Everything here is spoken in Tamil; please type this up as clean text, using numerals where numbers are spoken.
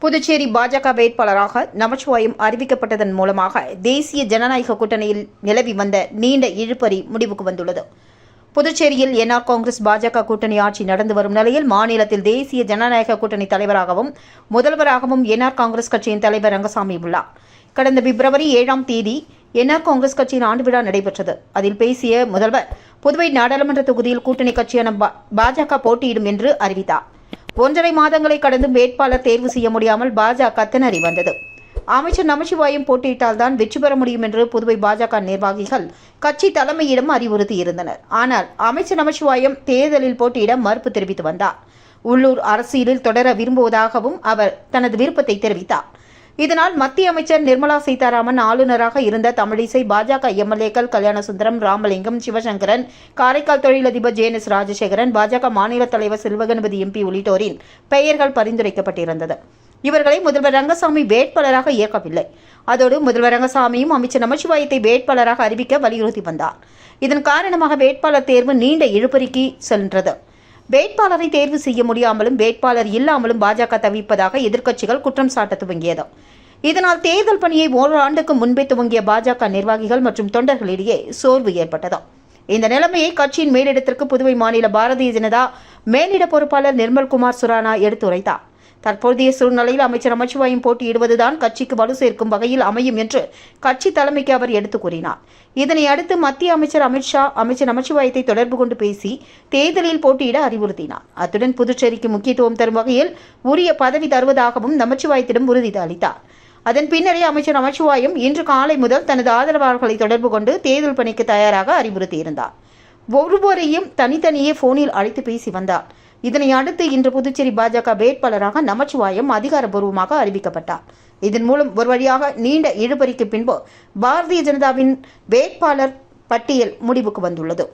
புதுச்சேரி பாஜக வேட்பாளராக நமச்சிவாயம் அறிவிக்கப்பட்டதன் மூலமாக தேசிய ஜனநாயக கூட்டணியில் நிலவி வந்த நீண்ட இழுபறி முடிவுக்கு வந்துள்ளது. புதுச்சேரியில் என்ஆர் காங்கிரஸ் பாஜக கூட்டணி ஆட்சி நடந்து வரும் நிலையில் மாநிலத்தில் தேசிய ஜனநாயக கூட்டணி தலைவராகவும் முதல்வராகவும் என்ஆர் காங்கிரஸ் கட்சியின் தலைவர் ரங்கசாமி உள்ளார். கடந்த பிப்ரவரி 7ஆம் தேதி என்ஆர் காங்கிரஸ் கட்சியின் ஆண்டு விழா நடைபெற்றது. அதில் பேசிய முதல்வர் புதுவை நாடாளுமன்ற தொகுதியில் கூட்டணி கட்சியான பாஜக போட்டியிடும் என்று அறிவித்தார். 1.5 மாதங்களை கடந்து வேட்பாளர் தேர்வு செய்ய முடியாமல் பாஜக திணறி வந்தது. அமைச்சர் நமச்சிவாயம் போட்டியிட்டால்தான் வெற்றி பெற முடியும் என்று புதுவை பாஜக நிர்வாகிகள் கட்சி தலைமையிடம் அறிவுறுத்தியிருந்தனர். ஆனால் அமைச்சர் நமச்சிவாயம் தேர்தலில் போட்டியிட மறுப்பு தெரிவித்து வந்தார். உள்ளூர் அரசியலில் தொடர விரும்புவதாகவும் அவர் தனது விருப்பத்தை தெரிவித்தார். இதனால் மத்திய அமைச்சர் நிர்மலா சீதாராமன், ஆளுநராக இருந்த தமிழிசை, பாஜக எம்எல்ஏக்கள் கல்யாணசுந்தரம், ராமலிங்கம், சிவசங்கரன், காரைக்கால் தொழிலதிபர் ஜே.என்.எஸ். ராஜசேகரன், பாஜக மாநில தலைவர் செல்வகணபதி எம்பி உள்ளிட்டோரின் பெயர்கள் பரிந்துரைக்கப்பட்டிருந்தது. இவர்களை முதல்வர் ரங்கசாமி வேட்பாளராக ஏற்கவில்லை. அதோடு முதல்வர் ரங்கசாமியும் அமைச்சர் நமச்சிவாயத்தை வேட்பாளராக அறிவிக்க வலியுறுத்தி வந்தார். இதன் காரணமாக வேட்பாளர் தேர்வு நீண்ட இழுபறிக்கு சென்றது. வேட்பாளரை தேர்வு செய்ய முடியாமலும் வேட்பாளர் இல்லாமலும் பாஜக தவிப்பதாக எதிர்க்கட்சிகள் குற்றம் சாட்ட துவங்கியது. இதனால் தேர்தல் பணியை ஓராண்டுக்கு முன்பே துவங்கிய பாஜக நிர்வாகிகள் மற்றும் தொண்டர்களிடையே சோர்வு ஏற்பட்டது. இந்த நிலைமையை கட்சியின் மேலிடத்திற்கு புதுவை மாநில பாரதிய ஜனதா மேலிட பொறுப்பாளர் நிர்மல்குமார் சுரானா எடுத்துரைத்தார். தற்போதைய சூழ்நிலையில் அமைச்சர் நமச்சிவாயம் போட்டியிடுவதுதான் கட்சிக்கு வலு சேர்க்கும் வகையில் அமையும் என்று கட்சி தலைமைக்கு அவர் எடுத்துக் கூறினார். இதனை அடுத்து மத்திய அமைச்சர் அமித்ஷா அமைச்சர் நமச்சிவாயத்தை தொடர்பு கொண்டு பேசி தேர்தலில் போட்டியிட அறிவுறுத்தினார். அத்துடன் புதுச்சேரிக்கு முக்கியத்துவம் தரும் வகையில் உரிய பதவி தருவதாகவும் நமச்சிவாயத்திடம் உறுதி அளித்தார். அதன் பின்னரே அமைச்சர் நமச்சிவாயம் இன்று காலை முதல் தனது ஆதரவாளர்களை தொடர்பு கொண்டு தேர்தல் பணிக்கு தயாராக அறிவுறுத்தியிருந்தார். ஒவ்வொருவரையும் தனித்தனியே போனில் அழைத்து பேசி வந்தார். இதனை அடுத்து இன்று புதுச்சேரி பாஜக வேட்பாளராக நமச்சிவாயம் அதிகாரப்பூர்வமாக அறிவிக்கப்பட்டார். இதன் மூலம் ஒரு வழியாக நீண்ட இழுபறிக்கு பின்பு பாரதிய ஜனதாவின் வேட்பாளர் பட்டியல் முடிவுக்கு வந்துள்ளது.